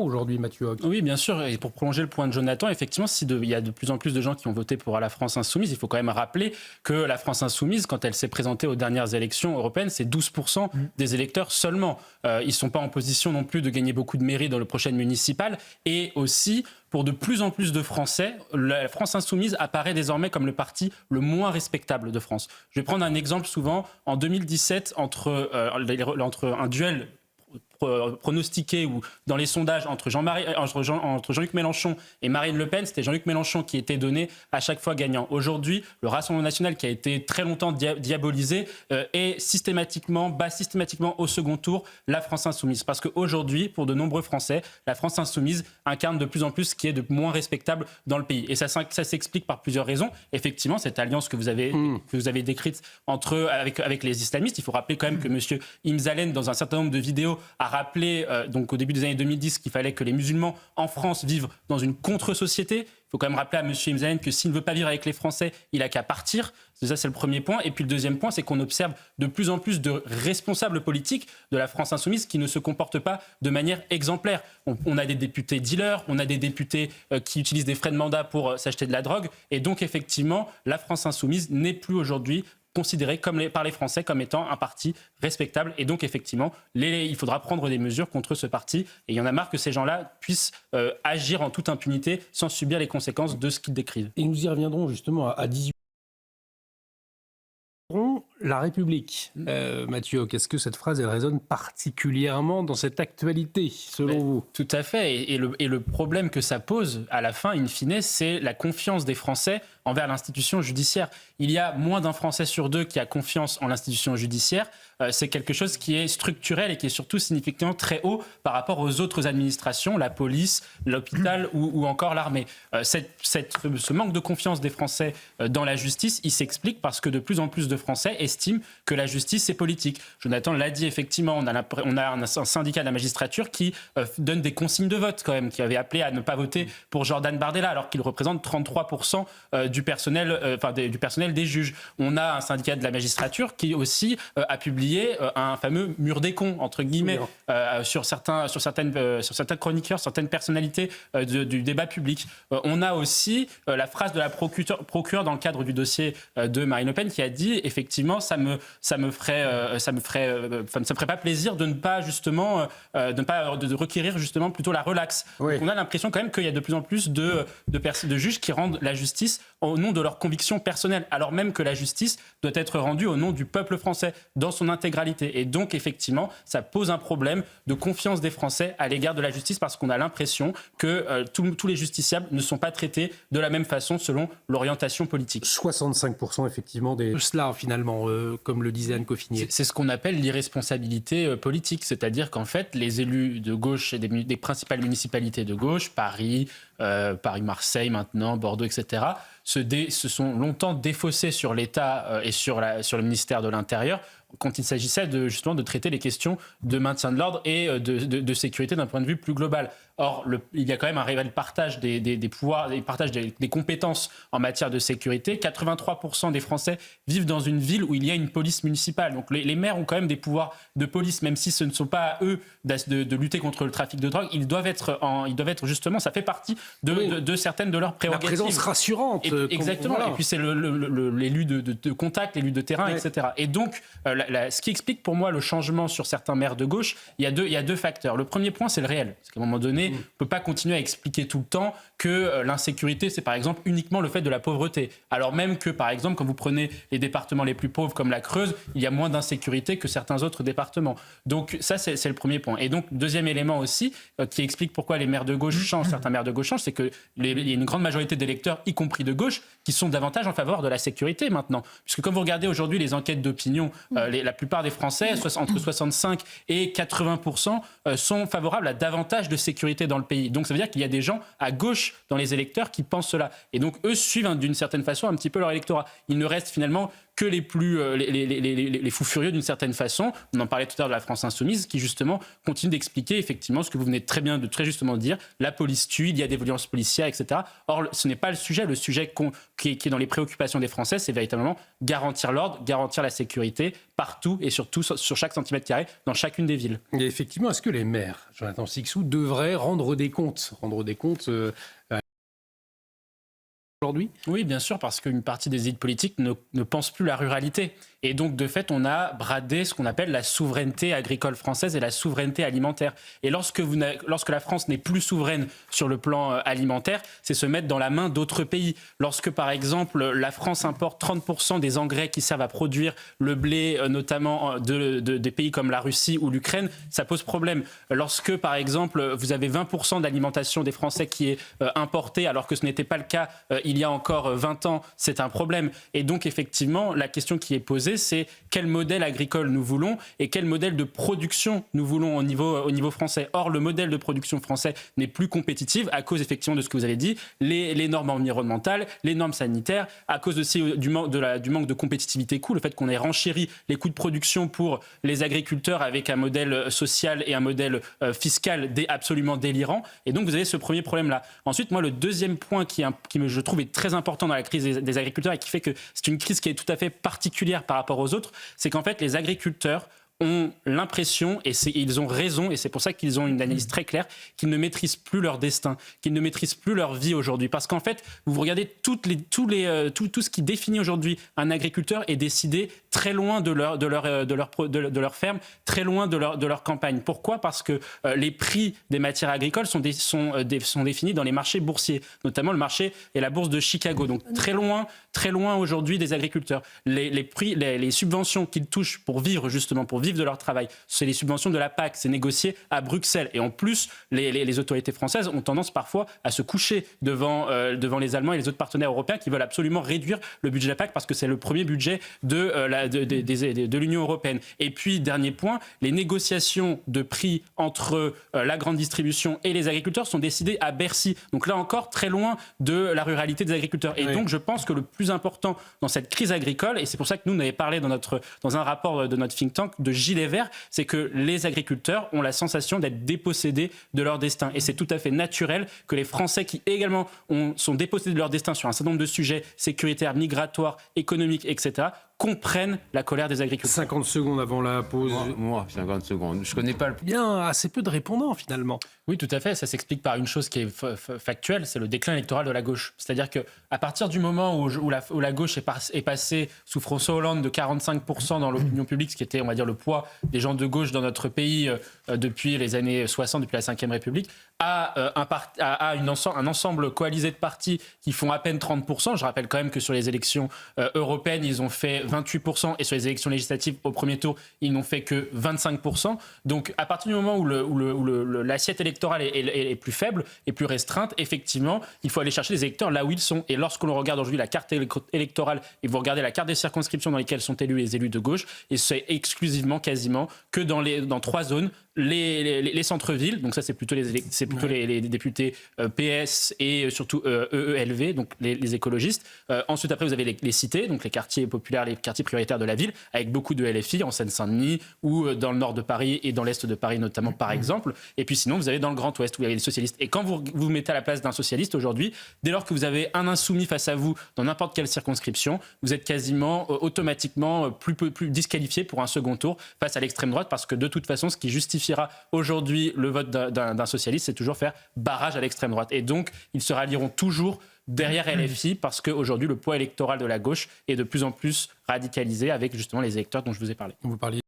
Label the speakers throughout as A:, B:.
A: aujourd'hui, Mathieu Hoc.
B: Oui, bien sûr. Et pour prolonger le point de Jonathan, effectivement, il y a de plus en plus de gens qui ont voté pour la France Insoumise, il faut quand même rappeler que la France Insoumise, quand elle s'est présentée aux dernières élections européennes, c'est 12% des électeurs seulement. Ils ne sont pas en position non plus de gagner beaucoup de mairies dans le prochain municipal. Et aussi, pour de plus en plus de Français, la France Insoumise apparaît désormais comme le parti le moins respectable de France. Je vais prendre un exemple souvent. En 2017, entre un duel pronostiqué ou dans les sondages entre Jean-Luc Mélenchon et Marine Le Pen, c'était Jean-Luc Mélenchon qui était donné à chaque fois gagnant. Aujourd'hui, le Rassemblement national qui a été très longtemps diabolisé est systématiquement au second tour la France Insoumise. Parce qu'aujourd'hui, pour de nombreux Français, la France Insoumise incarne de plus en plus ce qui est de moins respectable dans le pays. Et ça s'explique par plusieurs raisons. Effectivement, cette alliance que vous avez décrite avec les islamistes, il faut rappeler quand même que M. Imzalen, dans un certain nombre de vidéos, a rappelé donc au début des années 2010 qu'il fallait que les musulmans en France vivent dans une contre-société. Il faut quand même rappeler à M. Imzalen que s'il ne veut pas vivre avec les Français, il n'a qu'à partir. Ça, c'est le premier point. Et puis le deuxième point, c'est qu'on observe de plus en plus de responsables politiques de la France Insoumise qui ne se comportent pas de manière exemplaire. On a des députés dealers, on a des députés qui utilisent des frais de mandat pour s'acheter de la drogue. Et donc, effectivement, la France Insoumise n'est plus aujourd'hui considéré par les Français comme étant un parti respectable. Et donc, effectivement, il faudra prendre des mesures contre ce parti. Et il y en a marre que ces gens-là puissent agir en toute impunité sans subir les conséquences de ce qu'ils décrivent.
A: Et nous y reviendrons justement à 18. La République. Mathieu Hoc, est-ce que cette phrase elle résonne particulièrement dans cette actualité, selon vous ?
B: Tout à fait. Et le problème que ça pose, à la fin, in fine, c'est la confiance des Français envers l'institution judiciaire. Il y a moins d'un Français sur deux qui a confiance en l'institution judiciaire. C'est quelque chose qui est structurel et qui est surtout significativement très haut par rapport aux autres administrations, la police, l'hôpital ou encore l'armée. Ce manque de confiance des Français dans la justice, il s'explique parce que de plus en plus de Français estiment que la justice est politique. Jonathan l'a dit, effectivement, on a un syndicat de la magistrature qui donne des consignes de vote quand même, qui avait appelé à ne pas voter pour Jordan Bardella alors qu'il représente 33% du personnel des juges. On a un syndicat de la magistrature qui aussi a publié un fameux mur des cons, entre guillemets, sur certains chroniqueurs, certaines personnalités du débat public. On a aussi la phrase de la procureure dans le cadre du dossier de Marine Le Pen qui a dit effectivement ça me ferait pas plaisir de ne pas justement de requérir justement plutôt la relaxe.
A: Oui.
B: Donc on a l'impression quand même qu'il y a de plus en plus de juges qui rendent la justice au nom de leurs convictions personnelles, alors même que la justice doit être rendue au nom du peuple français dans son intégralité. Et donc, effectivement, ça pose un problème de confiance des Français à l'égard de la justice parce qu'on a l'impression que tous les justiciables ne sont pas traités de la même façon selon l'orientation politique.
A: 65% effectivement de cela, finalement, comme le disait Anne Coffinier.
B: C'est ce qu'on appelle l'irresponsabilité politique, c'est-à-dire qu'en fait, les élus de gauche et des principales municipalités de gauche, Paris, Marseille maintenant, Bordeaux, etc., se sont longtemps défaussés sur l'État et sur le ministère de l'Intérieur quand il s'agissait justement de traiter les questions de maintien de l'ordre et de sécurité d'un point de vue plus global. Or, il y a quand même un réel partage des pouvoirs, partage des compétences en matière de sécurité. 83% des Français vivent dans une ville où il y a une police municipale. Donc les maires ont quand même des pouvoirs de police, même si ce ne sont pas à eux de lutter contre le trafic de drogue. Ils doivent être justement, ça fait partie de certaines de leurs prérogatives.
A: La présence rassurante.
B: Exactement. Voilà. Et puis c'est l'élu de contact, l'élu de terrain, etc. Et donc, ce qui explique pour moi le changement sur certains maires de gauche, il y a deux facteurs. Le premier point, c'est le réel. Parce qu'à un moment donné, on ne peut pas continuer à expliquer tout le temps que l'insécurité, c'est par exemple uniquement le fait de la pauvreté. Alors même que, par exemple, quand vous prenez les départements les plus pauvres comme la Creuse, il y a moins d'insécurité que certains autres départements. Donc ça, c'est le premier point. Et donc, deuxième élément aussi, qui explique pourquoi les maires de gauche changent, certains maires de gauche changent, c'est qu'il y a une grande majorité d'électeurs, y compris de gauche, qui sont davantage en faveur de la sécurité maintenant. Puisque quand vous regardez aujourd'hui les enquêtes d'opinion, la plupart des Français, entre 65 et 80%, sont favorables à davantage de sécurité dans le pays. Donc ça veut dire qu'il y a des gens à gauche dans les électeurs qui pensent cela. Et donc eux suivent d'une certaine façon un petit peu leur électorat. Il ne reste finalement que les fous furieux d'une certaine façon. On en parlait tout à l'heure de la France insoumise, qui justement continue d'expliquer effectivement ce que vous venez de très justement dire. La police tue, il y a des violences policières, etc. Or, ce n'est pas le sujet. Le sujet qui est dans les préoccupations des Français, c'est véritablement garantir l'ordre, garantir la sécurité partout et surtout sur chaque centimètre carré dans chacune des villes.
A: Et effectivement, est-ce que les maires, Jonathan Sixou, devraient rendre des comptes aujourd'hui ?
B: Oui, bien sûr, parce qu'une partie des élites politiques ne pense plus la ruralité. Et donc, de fait, on a bradé ce qu'on appelle la souveraineté agricole française et la souveraineté alimentaire. Et lorsque la France n'est plus souveraine sur le plan alimentaire, c'est se mettre dans la main d'autres pays. Lorsque, par exemple, la France importe 30% des engrais qui servent à produire le blé, notamment des pays comme la Russie ou l'Ukraine, ça pose problème. Lorsque, par exemple, vous avez 20% d'alimentation des Français qui est importée, alors que ce n'était pas le cas il y a encore 20 ans, c'est un problème. Et donc, effectivement, la question qui est posée, c'est quel modèle agricole nous voulons et quel modèle de production nous voulons au niveau français. Or, le modèle de production français n'est plus compétitif à cause, effectivement, de ce que vous avez dit, les normes environnementales, les normes sanitaires, à cause aussi du manque de compétitivité coût, le fait qu'on ait renchéri les coûts de production pour les agriculteurs avec un modèle social et un modèle fiscal absolument délirant. Et donc, vous avez ce premier problème-là. Ensuite, moi, le deuxième point qui je trouve est très important dans la crise des agriculteurs et qui fait que c'est une crise qui est tout à fait particulière par rapport aux autres, c'est qu'en fait, les agriculteurs ont l'impression, et ils ont raison, et c'est pour ça qu'ils ont une analyse très claire, qu'ils ne maîtrisent plus leur destin, qu'ils ne maîtrisent plus leur vie aujourd'hui. Parce qu'en fait, vous regardez tout ce qui définit aujourd'hui un agriculteur est décidé très loin de leur ferme, très loin de leur campagne. Pourquoi ? Parce que les prix des matières agricoles sont définis dans les marchés boursiers, notamment le marché et la bourse de Chicago. Donc très loin aujourd'hui des agriculteurs. Les subventions qu'ils touchent pour vivre de leur travail, c'est les subventions de la PAC, c'est négocié à Bruxelles. Et en plus, les autorités françaises ont tendance parfois à se coucher devant les Allemands et les autres partenaires européens qui veulent absolument réduire le budget de la PAC parce que c'est le premier budget de l'Union européenne. Et puis, dernier point, les négociations de prix entre la grande distribution et les agriculteurs sont décidées à Bercy. Donc là encore, très loin de la ruralité des agriculteurs. Et donc, je pense que le plus important dans cette crise agricole, et c'est pour ça que nous, on avait parlé dans un rapport de notre think tank de gilets verts, c'est que les agriculteurs ont la sensation d'être dépossédés de leur destin. Et c'est tout à fait naturel que les Français qui également sont dépossédés de leur destin sur un certain nombre de sujets sécuritaires, migratoires, économiques, etc., comprennent la colère des agriculteurs.
A: 50 secondes avant la pause.
C: Moi, 50 secondes. Je connais pas le...
A: Bien, assez peu de répondants finalement.
B: Oui, tout à fait. Ça s'explique par une chose qui est factuelle, c'est le déclin électoral de la gauche. C'est-à-dire qu'à partir du moment où la gauche est passée sous François Hollande de 45% dans l'opinion publique, ce qui était, on va dire, le poids des gens de gauche dans notre pays depuis les années 60, depuis la Ve République, à un ensemble coalisé de partis qui font à peine 30%. Je rappelle quand même que sur les élections européennes, ils ont fait 28% et sur les élections législatives au premier tour, ils n'ont fait que 25%. Donc à partir du moment où l'assiette électorale est plus faible et plus restreinte, effectivement, il faut aller chercher les électeurs là où ils sont. Et lorsqu'on regarde aujourd'hui la carte électorale et vous regardez la carte des circonscriptions dans lesquelles sont élus les élus de gauche, et c'est exclusivement, quasiment, que dans 3 zones, les centres-villes, donc ça c'est plutôt les députés PS et surtout EELV, donc les écologistes. Ensuite après vous avez les cités, donc les quartiers populaires, les quartiers prioritaires de la ville, avec beaucoup de LFI en Seine-Saint-Denis ou dans le nord de Paris et dans l'est de Paris notamment par exemple. Et puis sinon vous avez dans le Grand Ouest où il y a les socialistes. Et quand vous vous mettez à la place d'un socialiste aujourd'hui, dès lors que vous avez un insoumis face à vous dans n'importe quelle circonscription, vous êtes quasiment automatiquement plus disqualifié pour un second tour face à l'extrême droite, parce que de toute façon ce qui justifiera aujourd'hui le vote d'un socialiste, c'est toujours faire barrage à l'extrême droite. Et donc, ils se rallieront toujours derrière LFI parce qu'aujourd'hui, le poids électoral de la gauche est de plus en plus radicalisé avec justement les électeurs dont je vous ai parlé.
A: Vous parliez.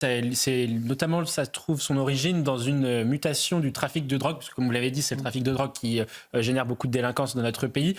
B: Notamment, ça trouve son origine dans une mutation du trafic de drogue, parce que comme vous l'avez dit, c'est le trafic de drogue qui génère beaucoup de délinquance dans notre pays,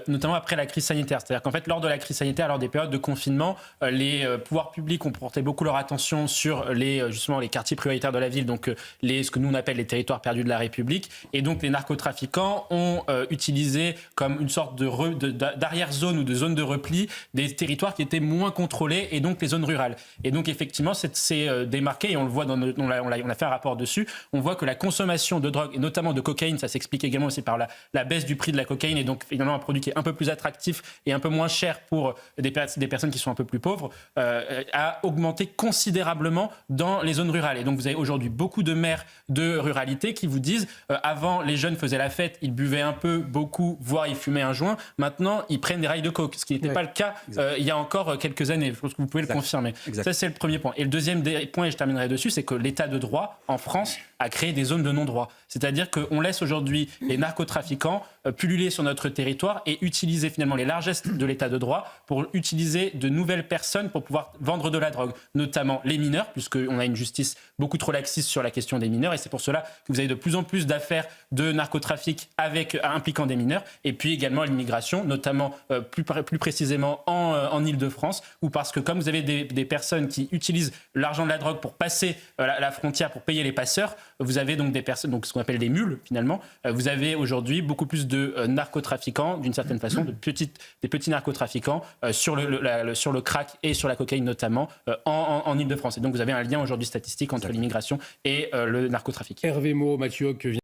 B: notamment après la crise sanitaire. C'est-à-dire qu'en fait, lors de la crise sanitaire, lors des périodes de confinement, les pouvoirs publics ont porté beaucoup leur attention sur justement les quartiers prioritaires de la ville, donc ce que nous on appelle les territoires perdus de la République. Et donc les narcotrafiquants ont utilisé comme une sorte d'arrière-zone ou de zone de repli des territoires qui étaient moins contrôlés, et donc les zones rurales. Et donc effectivement, ces démarqué, et on le voit on a fait un rapport dessus, on voit que la consommation de drogue, et notamment de cocaïne, ça s'explique également aussi par la baisse du prix de la cocaïne, et donc finalement un produit qui est un peu plus attractif et un peu moins cher pour des personnes qui sont un peu plus pauvres, a augmenté considérablement dans les zones rurales. Et donc vous avez aujourd'hui beaucoup de maires de ruralité qui vous disent avant les jeunes faisaient la fête, ils buvaient un peu, beaucoup, voire ils fumaient un joint. Maintenant, ils prennent des rails de coke, ce qui n'était pas le cas il y a encore quelques années. Je pense que vous pouvez le confirmer. Ça, c'est le premier point. Et le deuxième point, et je terminerai dessus, c'est que l'état de droit en France a créé des zones de non-droit. C'est-à-dire qu'on laisse aujourd'hui les narcotrafiquants pulluler sur notre territoire et utiliser finalement les largesses de l'état de droit pour utiliser de nouvelles personnes pour pouvoir vendre de la drogue, notamment les mineurs, puisqu'on a une justice beaucoup trop laxiste sur la question des mineurs, et c'est pour cela que vous avez de plus en plus d'affaires de narcotrafic impliquant des mineurs, et puis également l'immigration, notamment plus précisément en Île-de-France, où parce que comme vous avez des personnes qui utilisent l'argent de la drogue pour passer la frontière, pour payer les passeurs, vous avez donc des personnes, donc ce qu'on appelle des mules finalement, vous avez aujourd'hui beaucoup plus de narcotrafiquants, d'une certaine façon, des petits narcotrafiquants sur le crack et sur la cocaïne notamment en Île-de-France. Et donc vous avez un lien aujourd'hui statistique entre l'immigration et le narcotrafic.
A: Hervé Moreau, Mathieu Hoc vient